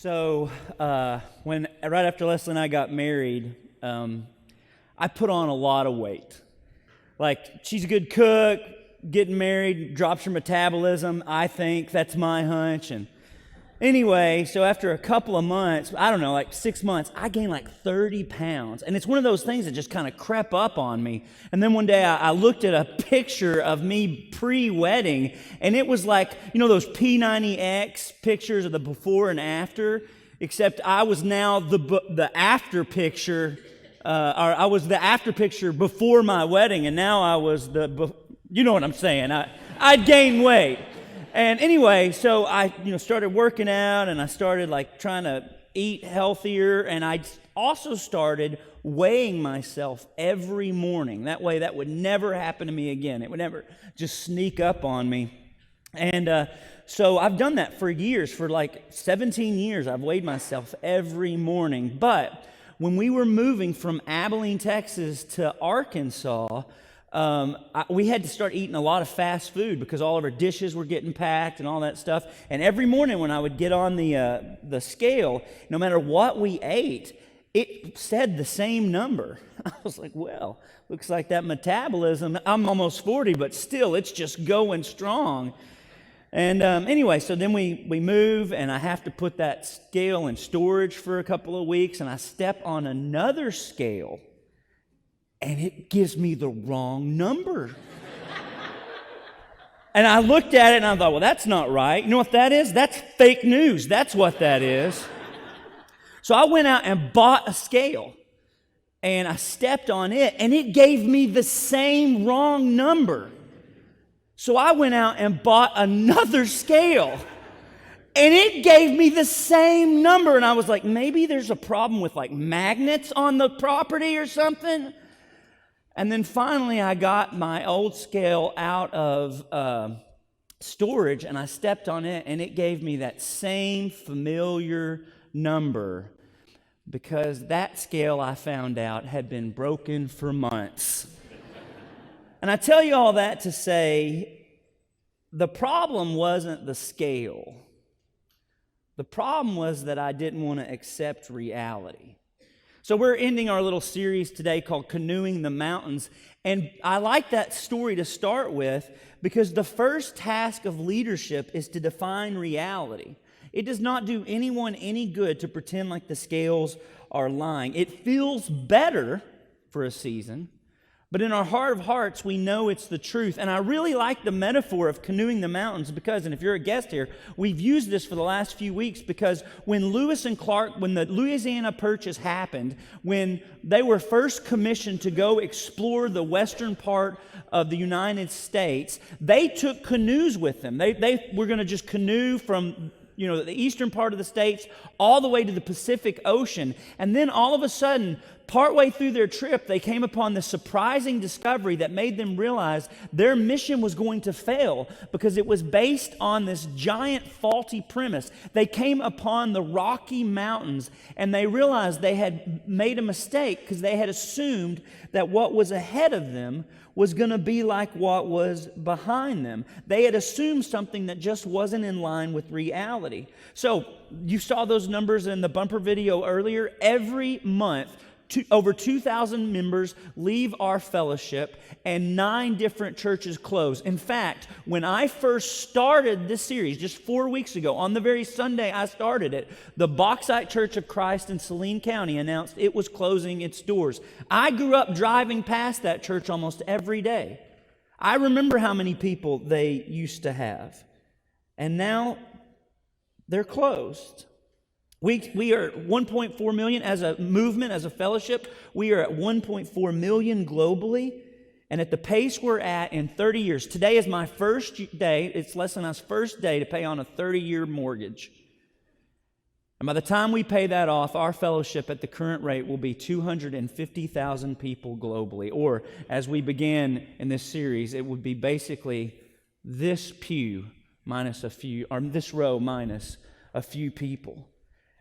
So, when right after Leslie and I got married, I put on a lot of weight. Like, she's a good cook, getting married drops her metabolism, I think. That's my hunch. And anyway, so after a couple of months, I don't know, like 6 months, I gained like 30 pounds. And it's one of those things that just kind of crept up on me. And then one day I looked at a picture of me pre-wedding, and it was like, you know, those P90X pictures of the before and after, except I was now the after picture, or I was the after picture before my wedding, and now I was you know what I'm saying. I'd gained weight. And anyway, so I started working out, and I started like trying to eat healthier, and I also started weighing myself every morning. That way that would never happen to me again. It would never just sneak up on me. And so I've done that for years. For like 17 years, I've weighed myself every morning. But when we were moving from Abilene, Texas to Arkansas, we had to start eating a lot of fast food because all of our dishes were getting packed and all that stuff. And every morning when I would get on the scale, no matter what we ate, it said the same number. I was like, well, looks like that metabolism, I'm almost 40, but still, it's just going strong. And anyway, so then we move, and I have to put that scale in storage for a couple of weeks, and I step on another scale, and it gives me the wrong number. And I looked at it, and I thought, well, that's not right. You know what that is? That's fake news. That's what that is. So I went out and bought a scale, and I stepped on it, and it gave me the same wrong number. So I went out and bought another scale, and it gave me the same number. And I was like, maybe there's a problem with like magnets on the property or something. And then finally I got my old scale out of storage, and I stepped on it, and it gave me that same familiar number, because that scale, I found out, had been broken for months. And I tell you all that to say, the problem wasn't the scale. The problem was that I didn't want to accept reality. So we're ending our little series today called Canoeing the Mountains. And I like that story to start with because the first task of leadership is to define reality. It does not do anyone any good to pretend like the scales are lying. It feels better for a season, but in our heart of hearts, we know it's the truth. And I really like the metaphor of canoeing the mountains because, and if you're a guest here, we've used this for the last few weeks because when Lewis and Clark, when the Louisiana Purchase happened, when they were first commissioned to go explore the western part of the United States, they took canoes with them. They were going to just canoe from the eastern part of the states all the way to the Pacific Ocean. And then all of a sudden, partway through their trip, they came upon this surprising discovery that made them realize their mission was going to fail because it was based on this giant faulty premise. They came upon the Rocky Mountains, and they realized they had made a mistake because they had assumed that what was ahead of them was going to be like what was behind them. They had assumed something that just wasn't in line with reality. So you saw those numbers in the bumper video earlier. Every month, over 2,000 members leave our fellowship, and 9 different churches close. In fact, when I first started this series, just 4 weeks ago, on the very Sunday I started it, the Bauxite Church of Christ in Saline County announced it was closing its doors. I grew up driving past that church almost every day. I remember how many people they used to have. And now they're closed. We are 1.4 million as a movement, as a fellowship. We are at 1.4 million globally. And at the pace we're at in 30 years, today is my first day, it's Leslie and I's first day to pay on a 30-year mortgage. And by the time we pay that off, our fellowship at the current rate will be 250,000 people globally. Or as we began in this series, it would be basically this pew minus a few, or this row minus a few people.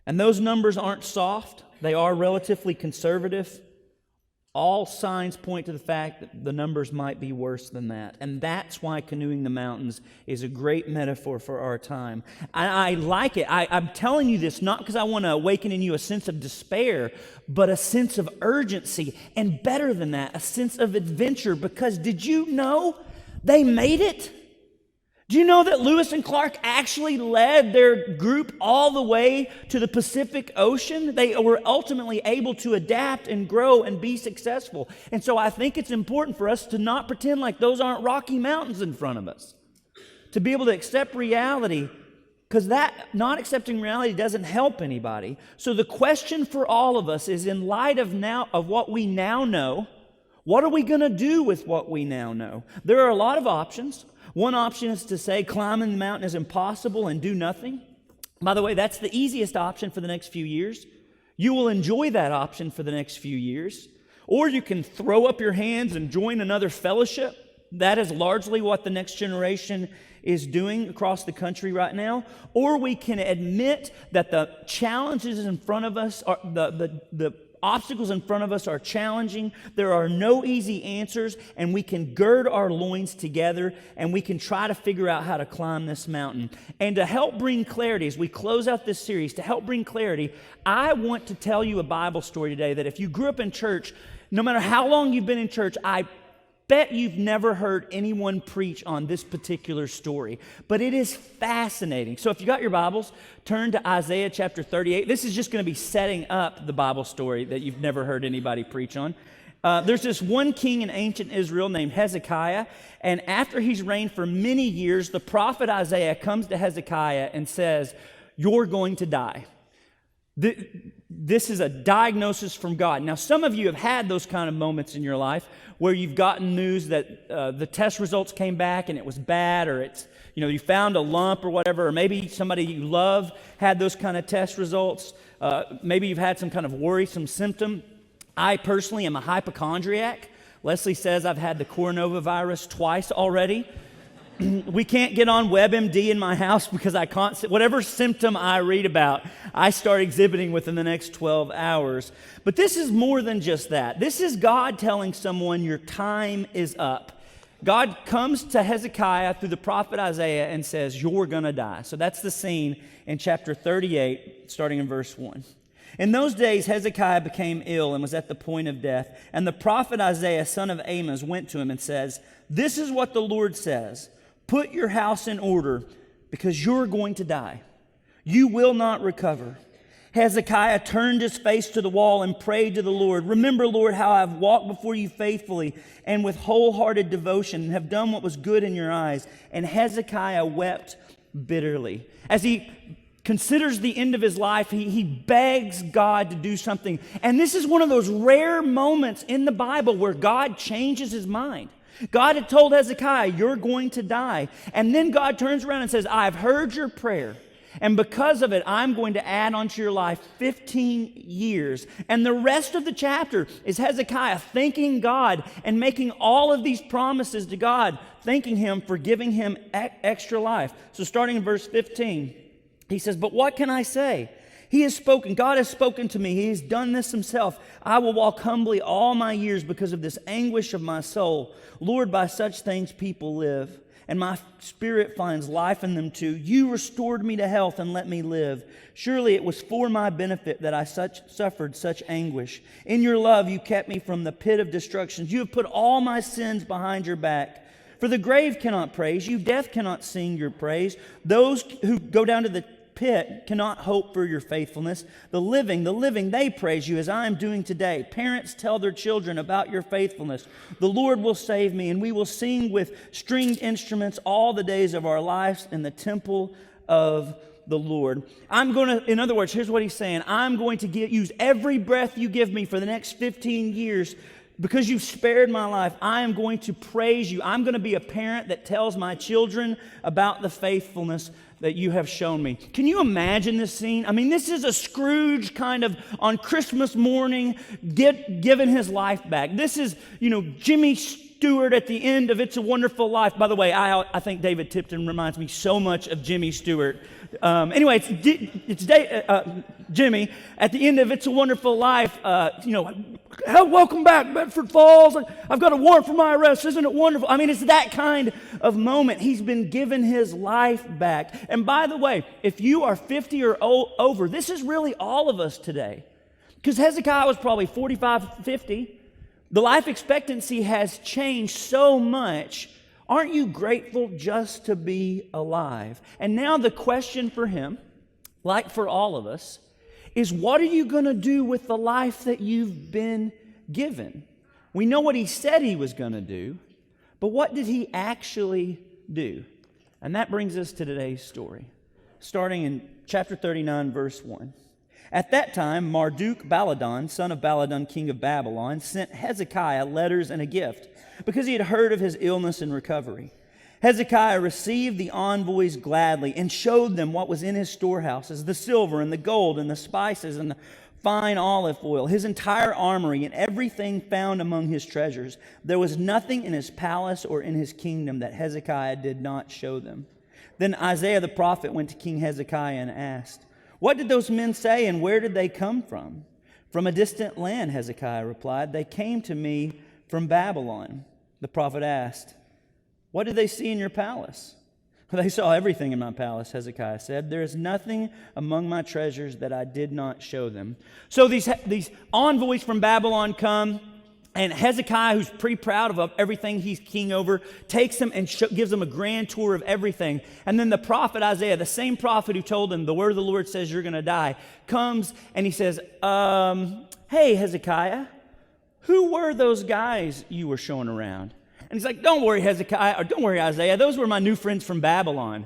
And those numbers aren't soft. They are relatively conservative. all signs point to the fact that the numbers might be worse than that. And that's why canoeing the mountains is a great metaphor for our time. I like it. I'm telling you this not because I want to awaken in you a sense of despair, but a sense of urgency. And better than that, a sense of adventure. Because did you know they made it? Do you know that Lewis and Clark actually led their group all the way to the Pacific Ocean? They were ultimately able to adapt and grow and be successful. And so I think it's important for us to not pretend like those aren't Rocky Mountains in front of us. To be able to accept reality, because that not accepting reality doesn't help anybody. So the question for all of us is, in light of what we now know, what are we going to do with what we now know? There are a lot of options. One option is to say climbing the mountain is impossible and do nothing. By the way, that's the easiest option for the next few years. You will enjoy that option for the next few years. Or you can throw up your hands and join another fellowship. That is largely what the next generation is doing across the country right now. Or we can admit that the challenges in front of us, are the obstacles in front of us are challenging. There are no easy answers, and we can gird our loins together, and we can try to figure out how to climb this mountain. And to help bring clarity, as we close out this series, to help bring clarity, I want to tell you a Bible story today that if you grew up in church, no matter how long you've been in church, I bet you've never heard anyone preach on this particular story, but it is fascinating. So if you got your Bibles, turn to Isaiah chapter 38. This is just going to be setting up the Bible story that you've never heard anybody preach on. There's this one king in ancient Israel named Hezekiah, and after he's reigned for many years, the prophet Isaiah comes to Hezekiah and says, "You're going to die." This is a diagnosis from God. Now, some of you have had those kind of moments in your life where you've gotten news that the test results came back and it was bad, or it's, you found a lump or whatever, or maybe somebody you love had those kind of test results. Maybe you've had some kind of worrisome symptom. I personally am a hypochondriac. Leslie says I've had the coronavirus twice already. We can't get on WebMD in my house because whatever symptom I read about, I start exhibiting within the next 12 hours. But this is more than just that. This is God telling someone your time is up. God comes to Hezekiah through the prophet Isaiah and says, "You're going to die." So that's the scene in chapter 38, starting in verse 1. In those days, Hezekiah became ill and was at the point of death. And the prophet Isaiah, son of Amos, went to him and says, "This is what the Lord says. Put your house in order, because you're going to die. You will not recover." Hezekiah turned his face to the wall and prayed to the Lord. "Remember, Lord, how I've walked before you faithfully and with wholehearted devotion and have done what was good in your eyes." And Hezekiah wept bitterly. As he considers the end of his life, he begs God to do something. And this is one of those rare moments in the Bible where God changes his mind. God had told Hezekiah, "You're going to die." And then God turns around and says, "I've heard your prayer. And because of it, I'm going to add onto your life 15 years. And the rest of the chapter is Hezekiah thanking God and making all of these promises to God, thanking him for giving him extra life. So starting in verse 15, he says, "But what can I say? He has spoken. God has spoken to me. He has done this himself. I will walk humbly all my years because of this anguish of my soul. Lord, by such things people live, and my spirit finds life in them too. You restored me to health and let me live. Surely it was for my benefit that I suffered such anguish. In your love you kept me from the pit of destruction. You have put all my sins behind your back. For the grave cannot praise you. Death cannot sing your praise. Those who go down to the pit cannot hope for your faithfulness. The living, they praise you as I am doing today. Parents tell their children about your faithfulness. The Lord will save me, and we will sing with stringed instruments all the days of our lives in the temple of the Lord." In other words, here's what he's saying. I'm going to use every breath you give me for the next 15 years. Because you've spared my life, I am going to praise you. I'm going to be a parent that tells my children about the faithfulness that you have shown me. Can you imagine this scene? I mean, this is a Scrooge kind of on Christmas morning giving his life back. This is, Jimmy Stewart at the end of It's a Wonderful Life. By the way, I think David Tipton reminds me so much of Jimmy Stewart. Anyway, it's Jimmy at the end of It's a Wonderful Life. welcome back, Bedford Falls. I've got a warrant for my arrest. Isn't it wonderful? I mean, it's that kind of moment. He's been given his life back. And by the way, if you are 50 or over, this is really all of us today. Because Hezekiah was probably 45, 50. The life expectancy has changed so much. Aren't you grateful just to be alive? And now the question for him, like for all of us, is what are you going to do with the life that you've been given? We know what he said he was going to do, but what did he actually do? And that brings us to today's story, starting in chapter 39, verse 1. At that time, Marduk-Baladan, son of Baladan, king of Babylon, sent Hezekiah letters and a gift because he had heard of his illness and recovery. Hezekiah received the envoys gladly and showed them what was in his storehouses, the silver and the gold and the spices and the fine olive oil, his entire armory and everything found among his treasures. There was nothing in his palace or in his kingdom that Hezekiah did not show them. Then Isaiah the prophet went to King Hezekiah and asked, "What did those men say and where did they come from?" "From a distant land," Hezekiah replied. "They came to me from Babylon." The prophet asked, "What did they see in your palace?" "They saw everything in my palace," Hezekiah said. "There is nothing among my treasures that I did not show them." So these envoys from Babylon come, and Hezekiah, who's pretty proud of everything he's king over, takes them and gives them a grand tour of everything. And then the prophet Isaiah, the same prophet who told him, "The word of the Lord says you're going to die," comes and he says, "Hey, Hezekiah, who were those guys you were showing around?" And he's like, "Don't worry, Hezekiah, or don't worry, Isaiah. Those were my new friends from Babylon."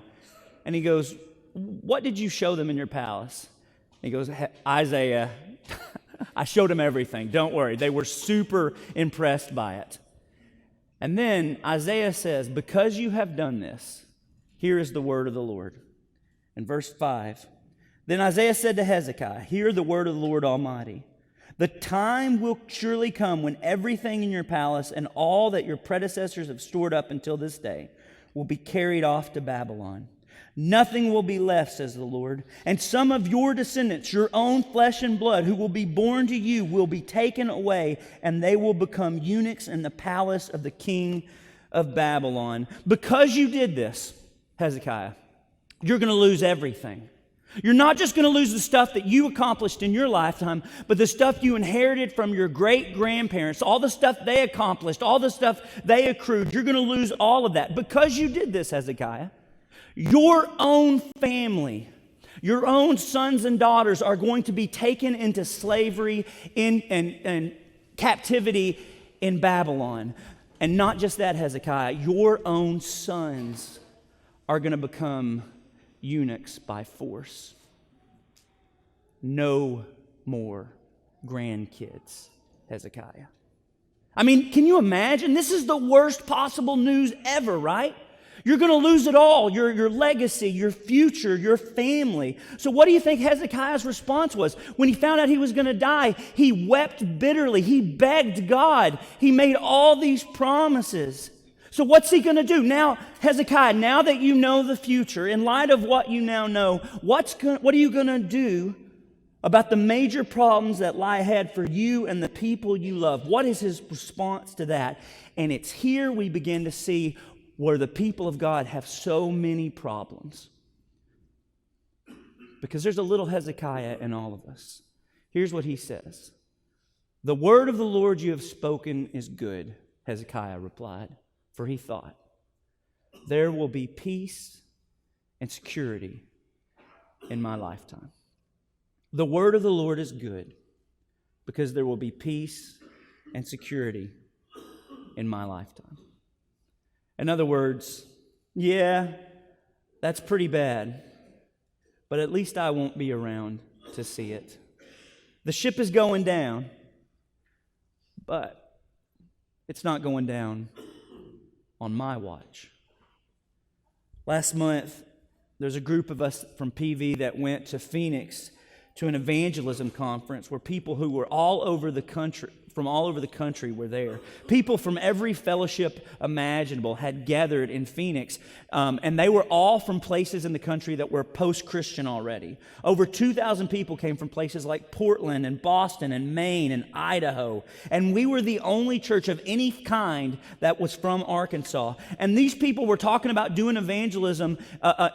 And he goes, "What did you show them in your palace?" And he goes, "Isaiah, I showed them everything. Don't worry." They were super impressed by it. And then Isaiah says, "Because you have done this, here is the word of the Lord." In verse 5, then Isaiah said to Hezekiah, "Hear the word of the Lord Almighty. The time will surely come when everything in your palace and all that your predecessors have stored up until this day will be carried off to Babylon. Nothing will be left, says the Lord. And some of your descendants, your own flesh and blood, who will be born to you, will be taken away, and they will become eunuchs in the palace of the king of Babylon." Because you did this, Hezekiah, you're going to lose everything. You're not just going to lose the stuff that you accomplished in your lifetime, but the stuff you inherited from your great-grandparents, all the stuff they accomplished, all the stuff they accrued. You're going to lose all of that. Because you did this, Hezekiah, your own family, your own sons and daughters are going to be taken into slavery and captivity in Babylon. And not just that, Hezekiah, your own sons are going to become eunuchs by force. No more grandkids, Hezekiah. I mean, can you imagine? This is the worst possible news ever, right? You're going to lose it all, your legacy, your future, your family. So what do you think Hezekiah's response was? When he found out he was going to die, he wept bitterly. He begged God. He made all these promises. So what's he going to do? Now, Hezekiah, now that you know the future, in light of what you now know, what are you going to do about the major problems that lie ahead for you and the people you love? What is his response to that? And it's here we begin to see where the people of God have so many problems. Because there's a little Hezekiah in all of us. Here's what he says. "The word of the Lord you have spoken is good," Hezekiah replied. For he thought, "There will be peace and security in my lifetime." The word of the Lord is good because there will be peace and security in my lifetime. In other words, yeah, that's pretty bad, but at least I won't be around to see it. The ship is going down, but it's not going down on my watch. Last month, there's a group of us from PV that went to Phoenix to an evangelism conference where people who were all over the country, from all over the country were there. People from every fellowship imaginable had gathered in Phoenix, and they were all from places in the country that were post-Christian already. Over 2,000 people came from places like Portland and Boston and Maine and Idaho, and we were the only church of any kind that was from Arkansas. And these people were talking about doing evangelism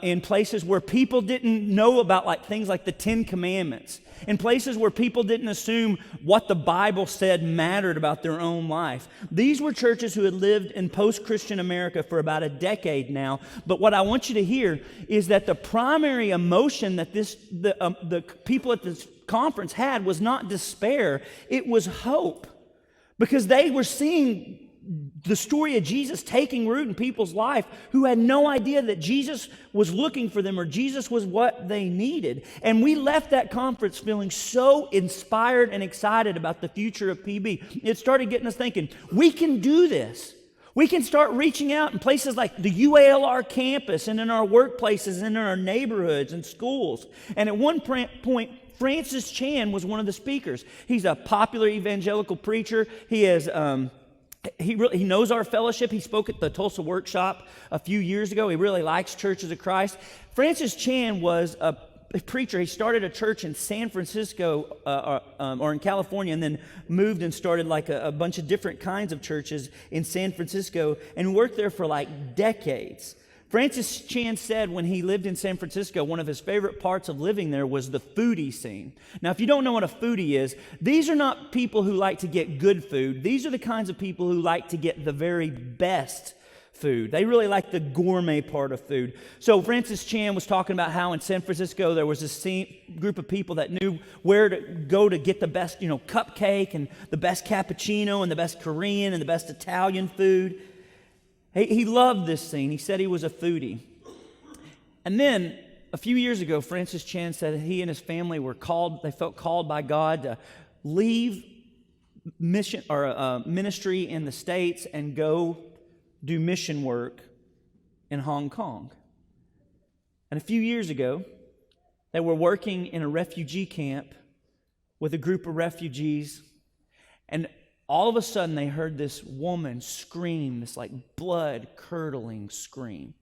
in places where people didn't know about like things like the Ten Commandments, in places where people didn't assume what the Bible said mattered about their own life. These were churches who had lived in post-Christian America for about a decade now. But what I want you to hear is that the primary emotion that the people at this conference had was not despair, it was hope. Because they were seeing the story of Jesus taking root in people's life who had no idea that Jesus was looking for them or Jesus was what they needed. And we left that conference feeling so inspired and excited about the future of PB. It started getting us thinking, we can do this. We can start reaching out in places like the UALR campus and in our workplaces and in our neighborhoods and schools. And at one point, Francis Chan was one of the speakers. He's a popular evangelical preacher. He is... He knows our fellowship. He spoke at the Tulsa workshop a few years ago. He really likes Churches of Christ. Francis Chan was a preacher. He started a church in San Francisco or in California, and then moved and started like a bunch of different kinds of churches in San Francisco and worked there for like decades. Francis Chan said when he lived in San Francisco, one of his favorite parts of living there was the foodie scene. Now, if you don't know what a foodie is, these are not people who like to get good food. These are the kinds of people who like to get the very best food. They really like the gourmet part of food. So Francis Chan was talking about how in San Francisco there was this group of people that knew where to go to get the best, cupcake and the best cappuccino and the best Korean and the best Italian food. He loved this scene. He said he was a foodie. And then a few years ago, Francis Chan said that he and his family were called, they felt called by God to leave mission or ministry in the States and go do mission work in Hong Kong. And a few years ago, they were working in a refugee camp with a group of refugees, and all of a sudden, they heard this woman scream, this like blood-curdling scream.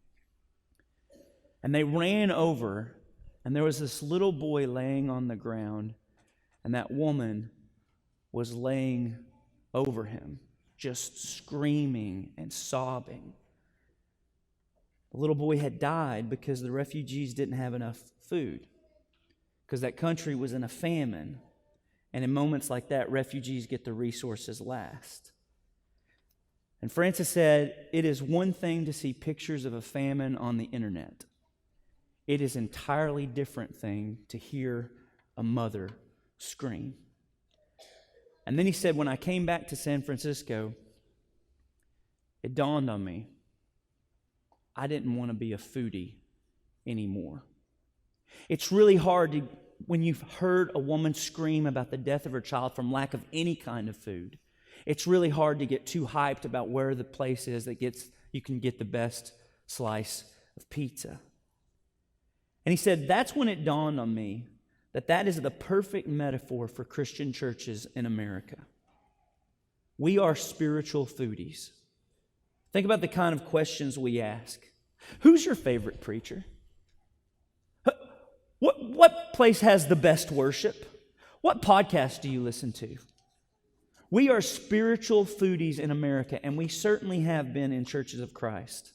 And they ran over, and there was this little boy laying on the ground, and that woman was laying over him, just screaming and sobbing. The little boy had died because the refugees didn't have enough food, because that country was in a famine. And in moments like that, refugees get the resources last. And Francis said, it is one thing to see pictures of a famine on the internet. It is an entirely different thing to hear a mother scream. And then he said, when I came back to San Francisco, it dawned on me, I didn't want to be a foodie anymore. It's really hard to, when you've heard a woman scream about the death of her child from lack of any kind of food, it's really hard to get too hyped about where the place is that you can get the best slice of pizza. And he said, that's when it dawned on me that is the perfect metaphor for Christian churches in America. We are spiritual foodies. Think about the kind of questions we ask. Who's your favorite preacher? What place has the best worship? What podcast do you listen to? We are spiritual foodies in America, and we certainly have been in Churches of Christ.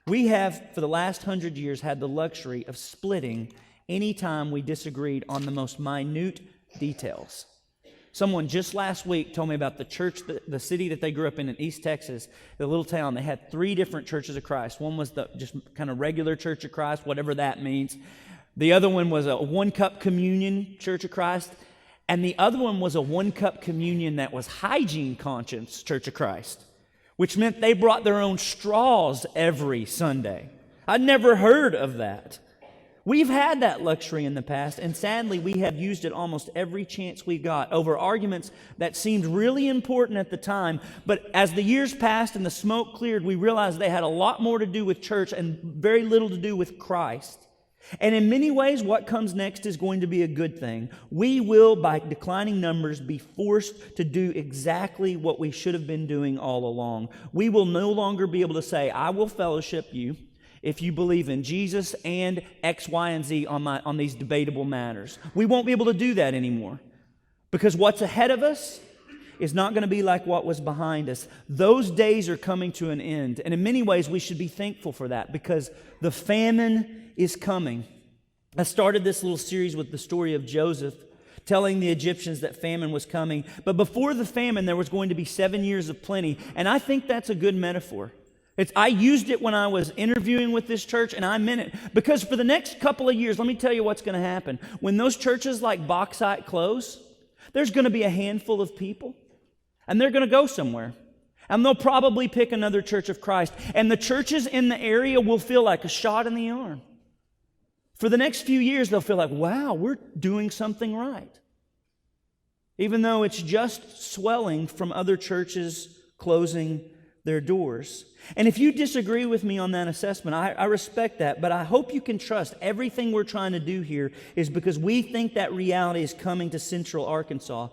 We have, for the last 100 years, had the luxury of splitting anytime we disagreed on the most minute details. Someone just last week told me about the church, the city that they grew up in East Texas, the little town. They had 3 different Churches of Christ. One was the just kind of regular Church of Christ, whatever that means. The other one was a 1-cup communion Church of Christ. And the other one was a 1-cup communion that was hygiene conscious Church of Christ, which meant they brought their own straws every Sunday. I'd never heard of that. We've had that luxury in the past, and sadly, we have used it almost every chance we got over arguments that seemed really important at the time. But as the years passed and the smoke cleared, we realized they had a lot more to do with church and very little to do with Christ. And in many ways, what comes next is going to be a good thing. We will, by declining numbers, be forced to do exactly what we should have been doing all along. We will no longer be able to say, I will fellowship you if you believe in Jesus and X, Y, and Z on these debatable matters. We won't be able to do that anymore, because what's ahead of us is not going to be like what was behind us. Those days are coming to an end. And in many ways, we should be thankful for that, because the famine is coming. I started this little series with the story of Joseph, telling the Egyptians that famine was coming. But before the famine, there was going to be 7 years of plenty. And I think that's a good metaphor. I used it when I was interviewing with this church, and I meant it. Because for the next couple of years, let me tell you what's going to happen. When those churches like Bauxite close, there's going to be a handful of people, and they're going to go somewhere. And they'll probably pick another Church of Christ. And the churches in the area will feel like a shot in the arm. For the next few years, they'll feel like, wow, we're doing something right. Even though it's just swelling from other churches closing their doors. And if you disagree with me on that assessment, I respect that, but I hope you can trust everything we're trying to do here is because we think that reality is coming to Central Arkansas.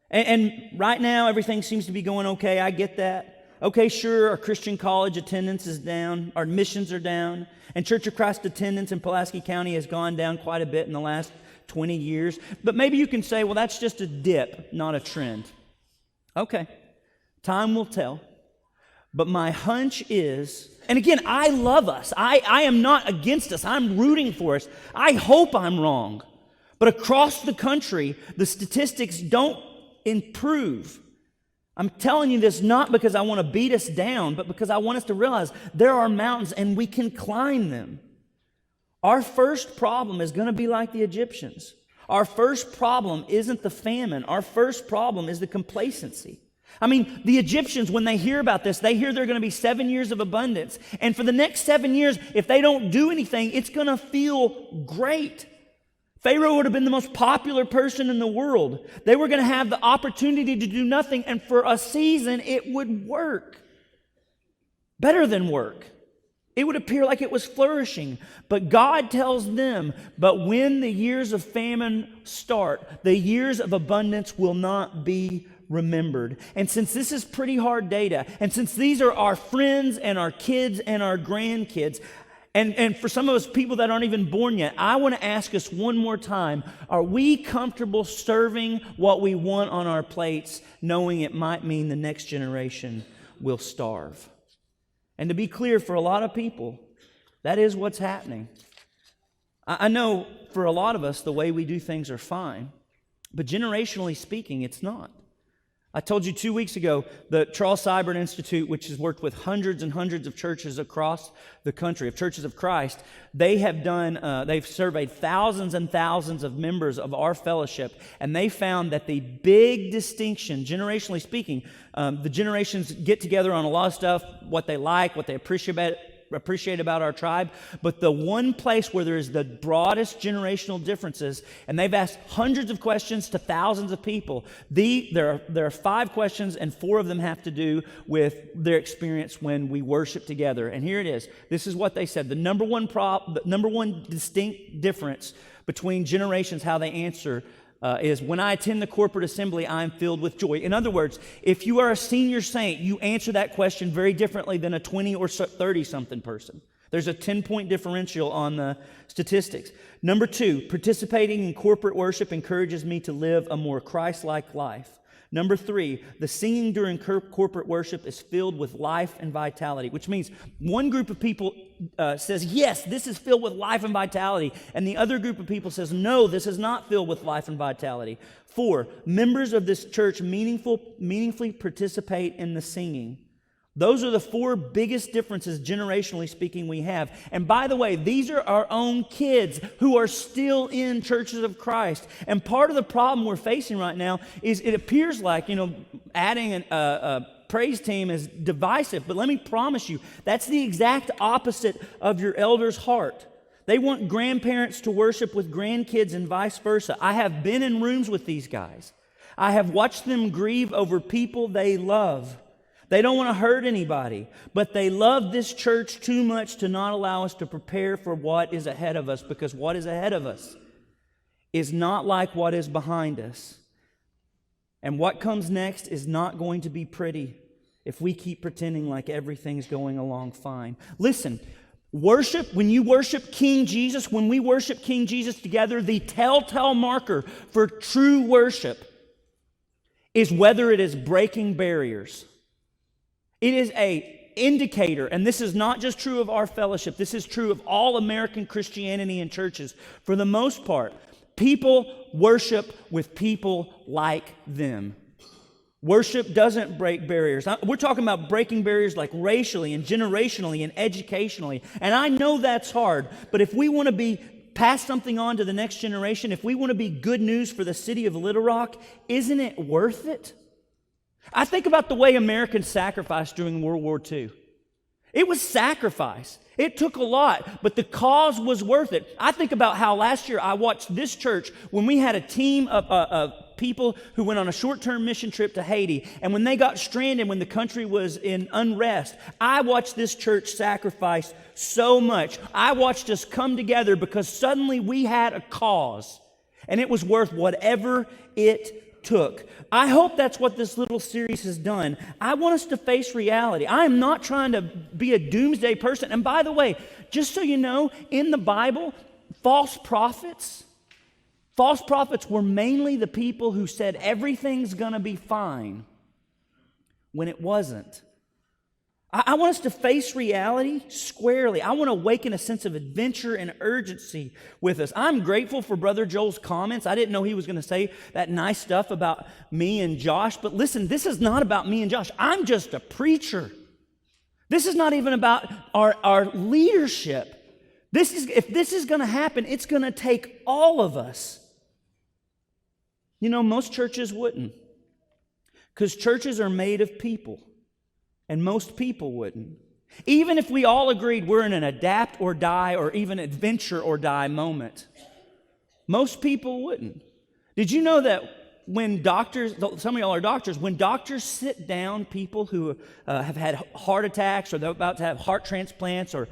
And right now, everything seems to be going okay. I get that. Okay, sure, our Christian college attendance is down. Our admissions are down. And Church of Christ attendance in Pulaski County has gone down quite a bit in the last 20 years. But maybe you can say, well, that's just a dip, not a trend. Okay, time will tell. But my hunch is, and again, I love us. I am not against us. I'm rooting for us. I hope I'm wrong. But across the country, the statistics don't improve. I'm telling you this not because I want to beat us down, but because I want us to realize there are mountains and we can climb them. Our first problem is going to be like the Egyptians. Our first problem isn't the famine. Our first problem is the complacency. I mean, the Egyptians, when they hear about this, they hear there are going to be 7 years of abundance. And for the next 7 years, if they don't do anything, it's going to feel great. Pharaoh would have been the most popular person in the world. They were going to have the opportunity to do nothing, and for a season, it would work. Better than work. It would appear like it was flourishing. But God tells them, but when the years of famine start, the years of abundance will not be remembered. And since this is pretty hard data, and since these are our friends and our kids and our grandkids, and for some of us people that aren't even born yet, I want to ask us one more time, are we comfortable serving what we want on our plates, knowing it might mean the next generation will starve? And to be clear, for a lot of people, that is what's happening. I know for a lot of us, the way we do things are fine, but generationally speaking, it's not. I told you 2 weeks ago, the Charles Seibert Institute, which has worked with hundreds and hundreds of churches across the country, of Churches of Christ, they've surveyed thousands and thousands of members of our fellowship, and they found that the big distinction, generationally speaking, the generations get together on a lot of stuff, what they like, what they appreciate about our tribe, but the one place where there is the broadest generational differences, and they've asked hundreds of questions to thousands of people. There are 5 questions, and 4 of them have to do with their experience when we worship together. And here it is. This is what they said. The number one distinct difference between generations, how they answer, is when I attend the corporate assembly, I'm filled with joy. In other words, if you are a senior saint, you answer that question very differently than a 20 or 30-something person. There's a 10-point differential on the statistics. Number 2, participating in corporate worship encourages me to live a more Christ-like life. Number 3, the singing during corporate worship is filled with life and vitality, which means one group of people says, yes, this is filled with life and vitality, and the other group of people says, no, this is not filled with life and vitality. 4, members of this church meaningfully participate in the singing. Those are the 4 biggest differences, generationally speaking, we have. And by the way, these are our own kids who are still in Churches of Christ. And part of the problem we're facing right now is it appears like, adding a praise team is divisive. But let me promise you, that's the exact opposite of your elder's heart. They want grandparents to worship with grandkids and vice versa. I have been in rooms with these guys. I have watched them grieve over people they love. They don't want to hurt anybody, but they love this church too much to not allow us to prepare for what is ahead of us, because what is ahead of us is not like what is behind us. And what comes next is not going to be pretty if we keep pretending like everything's going along fine. Listen, worship, when you worship King Jesus, when we worship King Jesus together, the telltale marker for true worship is whether it is breaking barriers. It is an indicator, and this is not just true of our fellowship, this is true of all American Christianity and churches. For the most part, people worship with people like them. Worship doesn't break barriers. We're talking about breaking barriers like racially and generationally and educationally. And I know that's hard, but if we want to pass something on to the next generation, if we want to be good news for the city of Little Rock, isn't it worth it? I think about the way Americans sacrificed during World War II. It was sacrifice. It took a lot, but the cause was worth it. I think about how last year I watched this church when we had a team of people who went on a short-term mission trip to Haiti, and when they got stranded, when the country was in unrest, I watched this church sacrifice so much. I watched us come together because suddenly we had a cause, and it was worth whatever it took. I hope that's what this little series has done. I want us to face reality. I am not trying to be a doomsday person. And by the way, just so you know, in the Bible, false prophets were mainly the people who said everything's going to be fine when it wasn't. I want us to face reality squarely. I want to awaken a sense of adventure and urgency with us. I'm grateful for Brother Joel's comments. I didn't know he was going to say that nice stuff about me and Josh. But listen, this is not about me and Josh. I'm just a preacher. This is not even about our leadership. If this is going to happen, it's going to take all of us. You know, most churches wouldn't, because churches are made of people. And most people wouldn't. Even if we all agreed we're in an adapt or die or even adventure or die moment, most people wouldn't. Did you know that when doctors, some of y'all are doctors, when doctors sit down people who have had heart attacks or they're about to have heart transplants or,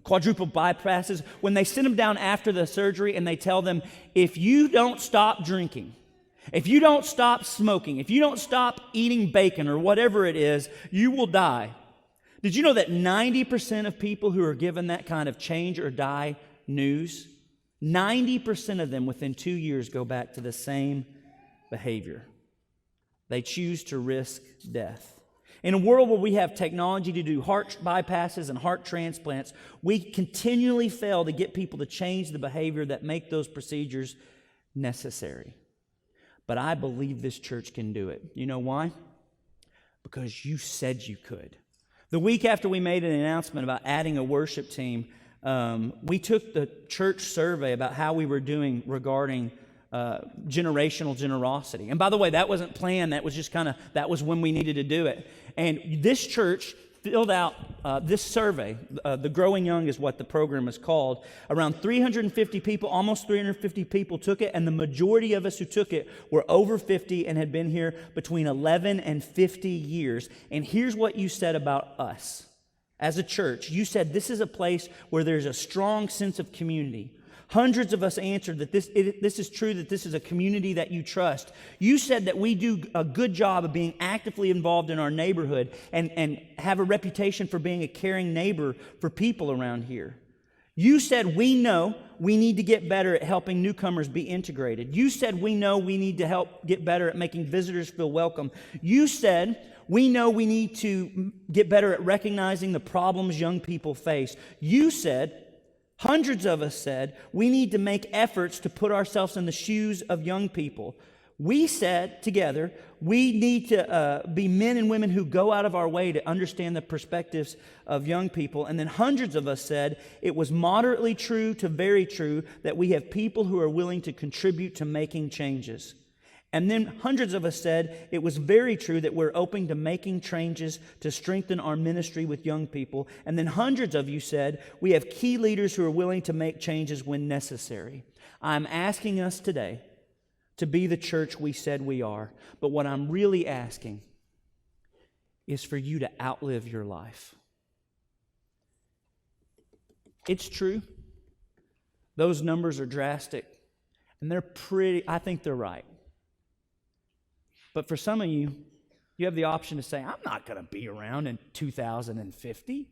quadruple bypasses, when they sit them down after the surgery and they tell them, if you don't stop drinking, if you don't stop smoking, if you don't stop eating bacon or whatever it is, you will die. Did you know that 90% of people who are given that kind of change or die news, 90% of them within 2 years go back to the same behavior? They choose to risk death. In a world where we have technology to do heart bypasses and heart transplants, we continually fail to get people to change the behavior that make those procedures necessary. But I believe this church can do it. You know why? Because you said you could. The week after we made an announcement about adding a worship team, we took the church survey about how we were doing regarding generational generosity. And by the way, that wasn't planned. That was just that was when we needed to do it. And this church filled out this survey. The Growing Young is what the program is called. Around 350 people, almost 350 people took it, and the majority of us who took it were over 50 and had been here between 11 and 50 years. And here's what you said about us as a church. You said this is a place where there's a strong sense of community. Hundreds of us answered that this is true, that this is a community that you trust. You said that we do a good job of being actively involved in our neighborhood and have a reputation for being a caring neighbor for people around here. You said we know we need to get better at helping newcomers be integrated. You said we know we need to help get better at making visitors feel welcome. You said we know we need to get better at recognizing the problems young people face. You said, hundreds of us said, we need to make efforts to put ourselves in the shoes of young people. We said together, we need to be men and women who go out of our way to understand the perspectives of young people. And then hundreds of us said, it was moderately true to very true that we have people who are willing to contribute to making changes. And then hundreds of us said it was very true that we're open to making changes to strengthen our ministry with young people. And then hundreds of you said we have key leaders who are willing to make changes when necessary. I'm asking us today to be the church we said we are. But what I'm really asking is for you to outlive your life. It's true. Those numbers are drastic, and I think they're right. But for some of you, you have the option to say, I'm not going to be around in 2050.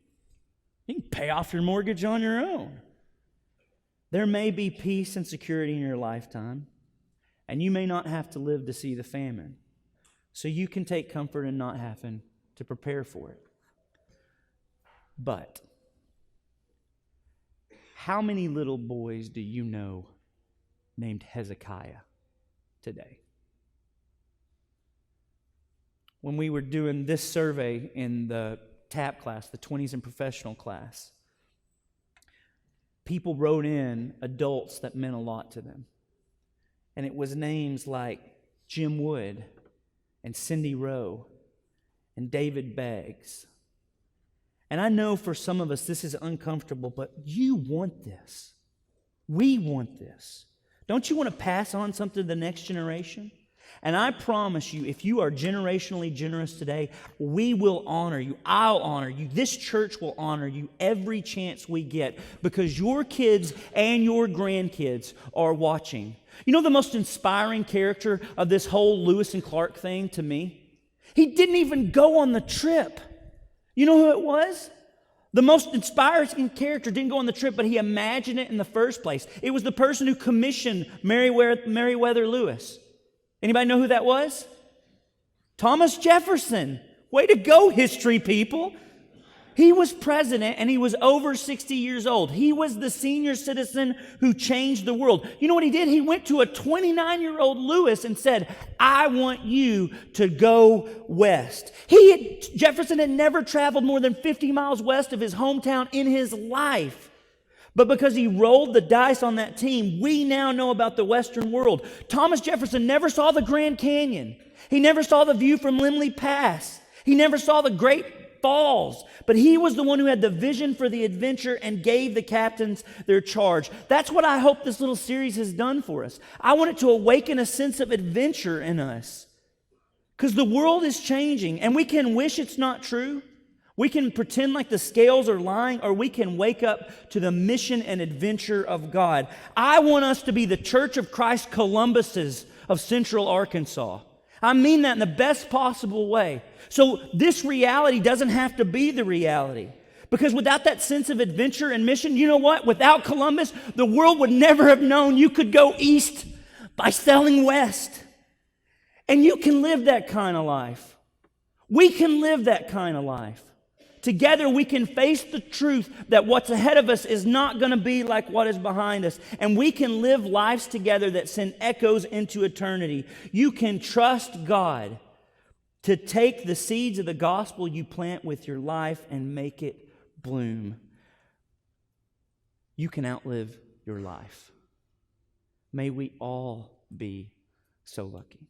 You can pay off your mortgage on your own. There may be peace and security in your lifetime, and you may not have to live to see the famine. So you can take comfort in not having to prepare for it. But how many little boys do you know named Hezekiah today? When we were doing this survey in the TAP class, the 20s and professional class, people wrote in adults that meant a lot to them. And it was names like Jim Wood and Cindy Rowe and David Beggs. And I know for some of us this is uncomfortable, but you want this. We want this. Don't you want to pass on something to the next generation? And I promise you, if you are generationally generous today, we will honor you. I'll honor you. This church will honor you every chance we get because your kids and your grandkids are watching. You know the most inspiring character of this whole Lewis and Clark thing to me? He didn't even go on the trip. You know who it was? The most inspiring character didn't go on the trip, but he imagined it in the first place. It was the person who commissioned Meriwether Lewis. Anybody know who that was? Thomas Jefferson. Way to go, history people. He was president and he was over 60 years old. He was the senior citizen who changed the world. You know what he did? He went to a 29-year-old Lewis and said, I want you to go west. Jefferson had never traveled more than 50 miles west of his hometown in his life. But because he rolled the dice on that team, we now know about the Western world. Thomas Jefferson never saw the Grand Canyon. He never saw the view from Limley Pass. He never saw the Great Falls. But he was the one who had the vision for the adventure and gave the captains their charge. That's what I hope this little series has done for us. I want it to awaken a sense of adventure in us. Because the world is changing, and we can wish it's not true. We can pretend like the scales are lying, or we can wake up to the mission and adventure of God. I want us to be the Church of Christ Columbuses of Central Arkansas. I mean that in the best possible way. So this reality doesn't have to be the reality. Because without that sense of adventure and mission, you know what? Without Columbus, the world would never have known you could go east by selling west. And you can live that kind of life. We can live that kind of life. Together we can face the truth that what's ahead of us is not going to be like what is behind us. And we can live lives together that send echoes into eternity. You can trust God to take the seeds of the gospel you plant with your life and make it bloom. You can outlive your life. May we all be so lucky.